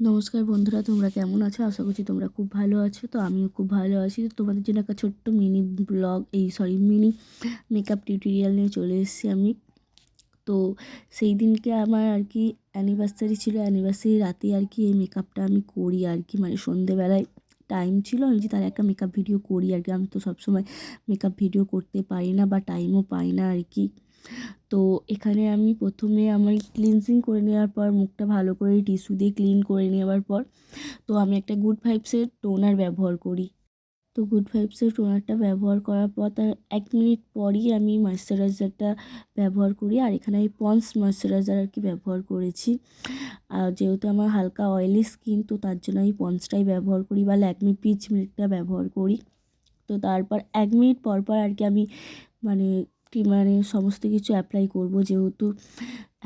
নমস্কার বন্ধুরা, তোমরা কেমন আছো? আশা করছি তোমরা খুব ভালো আছো। তো আমিও খুব ভালো আছি। তো তোমাদের জন্য একটা ছোট্ট মিনি মেকআপ টিউটোরিয়াল নিয়ে চলে এসেছি আমি। তো সেই দিনকে আমার আর কি অ্যানিভার্সারি ছিল। অ্যানিভার্সারি রাতে আর কি এই মেকআপটা আমি করি আর কি, মানে সন্ধেবেলায় টাইম ছিল আমি যে তার একটা মেকআপ ভিডিও করি আর কি। আমি তো সবসময় মেকআপ ভিডিও করতে পারি না বা টাইমও পাই না আর কি। তো এখানে আমি প্রথমে আমার ক্লিনজিং করে নেওয়ার পর মুখটা ভালো করে টিস্যু দিয়ে ক্লিন করে নেওয়ার পর তো আমি একটা গুড ভাইবসের টোনার ব্যবহার করি। তো গুড ভাইবসের টোনারটা ব্যবহার করার পর তার 1 মিনিট পরই আমি ময়েশ্চারাইজারটা ব্যবহার করি। আর এখানে আমি পন্ডস ময়েশ্চারাইজার আর কি ব্যবহার করেছি। আর যেহেতু আমার হালকা অয়েলি স্কিন, তো তার জন্য আমি পন্ডসটাই ব্যবহার করি বা ল্যাকমি পিচ মিল্কটা ব্যবহার করি। তো তারপর 1 মিনিট পর পর আর কি আমি মানে সমস্ত কিছু অ্যাপ্লাই করব, যেহেতু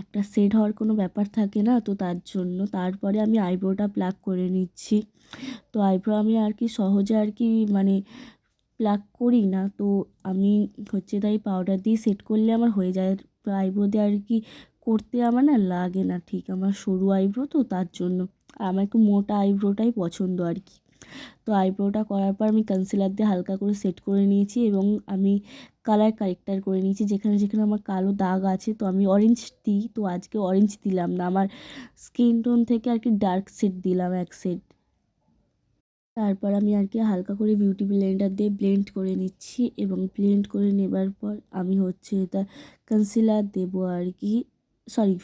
একটা সেট হওয়ার কোনো ব্যাপার থাকে না, তো তার জন্য তারপরে আমি আইব্রোটা প্লাক করে নিচ্ছি। তো আইব্রো আমি আর কি সহজে আর কি প্লাক করি না, তো আমি তাই পাউডার দিয়ে সেট করলে আমার হয়ে যায়। তো আইব্রো দিয়ে আর কি করতে আমার না লাগে না, ঠিক আমার সরু আইব্রো, তো তার জন্য আমার একটু মোটা আইব্রোটাই পছন্দ আর কি। তো আইব্রোটা করার পর আমি কনসিলার দিয়ে হালকা করে সেট করে নিয়েছি এবং আমি কালার কারেক্টার করে নিয়েছি। যেখানে যেখানে আমার কালো দাগ আছে, তো আমি অরেঞ্জ দিই, তো আজকে অরেঞ্জ দিলাম না, আমার স্কিন টোন থেকে আর কি ডার্ক শেড দিলাম এক শেড। তারপর আমি আর কি হালকা করে বিউটি ব্লেন্ডার দিয়ে ব্লেন্ড করে নিচ্ছি এবং ব্লেন্ড করে নেবার পর আমি এটা কনসিলার দেবো আর কি,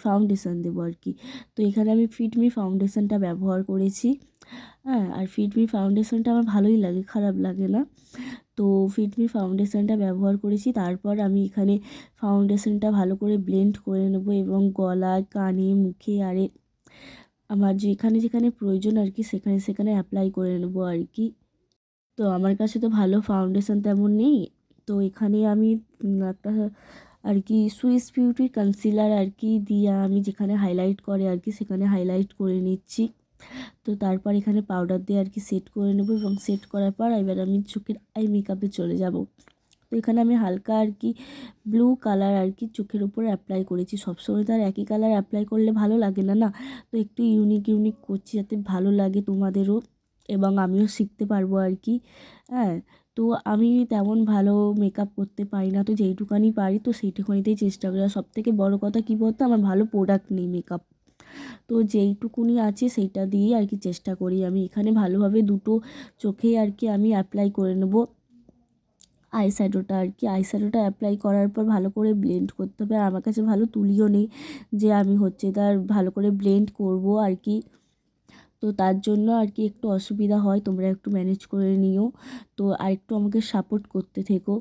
ফাউন্ডেশন দেবো আর কি। তো এখানে আমি ফিটমি ফাউন্ডেশনটা ব্যবহার করেছি। হ্যাঁ, আর ফিটমি ফাউন্ডেশনটা আমার ভালোই লাগে, খারাপ লাগে না। তো ফিটমি ফাউন্ডেশনটা ব্যবহার করেছি। তারপর আমি এখানে ফাউন্ডেশনটা ভালো করে ব্লেন্ড করে নেব এবং গলায়, কানে, মুখে আমার যেখানে যেখানে প্রয়োজন আর কি সেখানে সেখানে অ্যাপ্লাই করে নেব আর কি। তো আমার কাছে তো ভালো ফাউন্ডেশন তেমন নেই, তো এখানে আমি একটা আর কি সুইস বিউটির কনসিলার আর কি দিয়ে আমি যেখানে হাইলাইট করে আর কি সেখানে হাইলাইট করে নিচ্ছি। তো তারপর এখানে পাউডার দিয়ে আর কি সেট করে নেব এবং সেট করার পর এবার আমি চোখের আই মেকআপে চলে যাব। তো এখানে আমি হালকা আর কি ব্লু কালার আর কি চোখের উপর অ্যাপ্লাই করেছি। সবসময় তো আর একই কালার অ্যাপ্লাই করলে ভালো লাগে না, না। তো একটু ইউনিক ইউনিক করছি যাতে ভালো লাগে তোমাদেরও এবং আমিও শিখতে পারবো আর কি। হ্যাঁ, তো আমি তেমন ভালো মেকআপ করতে পারি না, তো যেইটুকানি পারি তো সেইটুকানিতেই চেষ্টা করি। আর সবথেকে বড় কথা কী বলতো, আমার ভালো প্রোডাক্ট নেই মেকআপ, তো যেইটুকুনি আছে সেইটা দিয়েই আর কি চেষ্টা করি আমি। এখানে ভালোভাবে দুটো চোখেই আর কি আমি অ্যাপ্লাই করে নেব আইশ্যাডোটা আর কি। আইশ্যাডোটা অ্যাপ্লাই করার পর ভালো করে ব্লেন্ড করতে হবে। আর আমার কাছে ভালো তুলিও নেই যে আমি তার ভালো করে ব্লেন্ড করব আর কি। তো তার জন্য আর কি একটু অসুবিধা হয়, তোমরা একটু ম্যানেজ করে নিও। তো আর একটু আমাকে সাপোর্ট করতে থেকো।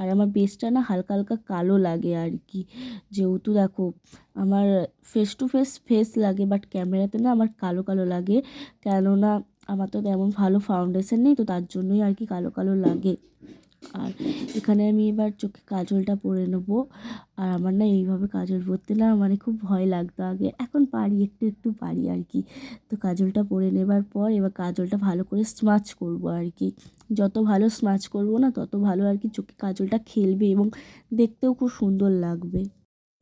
আর আমার বেসটা না হালকা হালকা কালো লাগে আর কি, যেহেতু দেখো আমার ফেস টু ফেস লাগে, বাট ক্যামেরাতে না আমার কালো কালো লাগে। কেননা আমার তো তেমন ভালো ফাউন্ডেশন নেই, তো তার জন্যই আর কি কালো কালো লাগে। আর এখানে আমি এবার চোখে কাজলটা পরে নেব। আর আমার না এইভাবে কাজল পরতে না মানে খুব ভয় লাগতো আগে, এখন পারি, একটু একটু পারি আর কি। তো কাজলটা পরে নেবার পর এবার কাজলটা ভালো করে স্মাচ করব আর কি। যত ভালো স্মাচ করব না তত ভালো আর কি চোখে কাজলটা খেলবে এবং দেখতেও খুব সুন্দর লাগবে।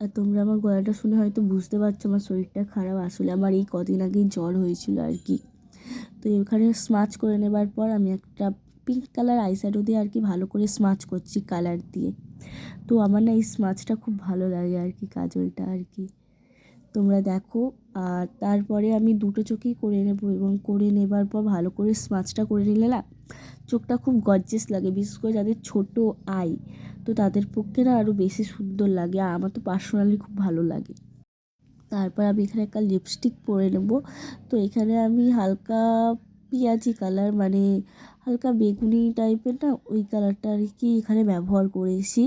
আর তোমরা আমার গলাটা শুনে হয়তো বুঝতে পারছো আমার শরীরটা খারাপ, আসলে আমার এই কদিন আগেই জ্বর হয়েছিল আর কি। তো এখানে স্মাচ করে নেবার পর আমি একটা পিঙ্ক কালার আইশ্যাডো দিয়ে আর কি ভালো করে স্মাচ করছি কালার দিয়ে। তো আমার না এই স্মাচটা খুব ভালো লাগে আর কি, কাজলটা আর কি তোমরা দেখো। আর তারপরে আমি দুটো চোখেই করে নেব এবং করে নেবার পর ভালো করে স্মাচটা করে নিলে না চোখটা খুব গর্জিয়াস লাগে, বিশেষ করে যাদের ছোটো আই, তো তাদের পক্ষে না আরও বেশি সুন্দর লাগে। আর আমার তো পার্সোনালি খুব ভালো লাগে। তারপর আমি এখানে একটা লিপস্টিক পরে নেব। তো এখানে আমি হালকা পেঁয়াজি কালার, মানে হালকা বেগুনি টাইপের না, ওই কালারটা আর কি এখানে ব্যবহার করেছি।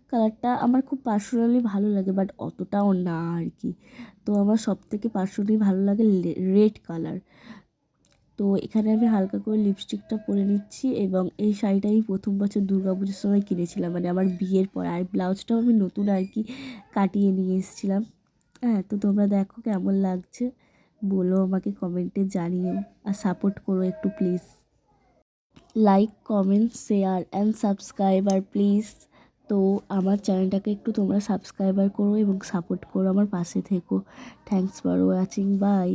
কালারটা আমার খুব পার্সোনালি ভালো লাগে, বাট অতটাও না আর কি। তো আমার সবথেকে পার্সোনালি ভালো লাগে রেড কালার। তো এখানে আমি হালকা করে লিপস্টিকটা পরে নিচ্ছি এবং এই শাড়িটা আমি প্রথম বছর দুর্গাপুজোর সময় কিনেছিলাম, মানে আমার বিয়ের পর। আর ব্লাউজটাও আমি নতুন আর কি কাটিয়ে নিয়ে এসেছিলাম। হ্যাঁ, তো তোমরা দেখো কেমন লাগছে, বলো আমাকে কমেন্টে জানিও। আর সাপোর্ট করো একটু please. Like, comment, share and subscriber please. তো আমার চ্যানেলটাকে একটু তোমরা সাবস্ক্রাইবার করো এবং সাপোর্ট করো, আমার পাশে থেকো। Thanks for watching, by.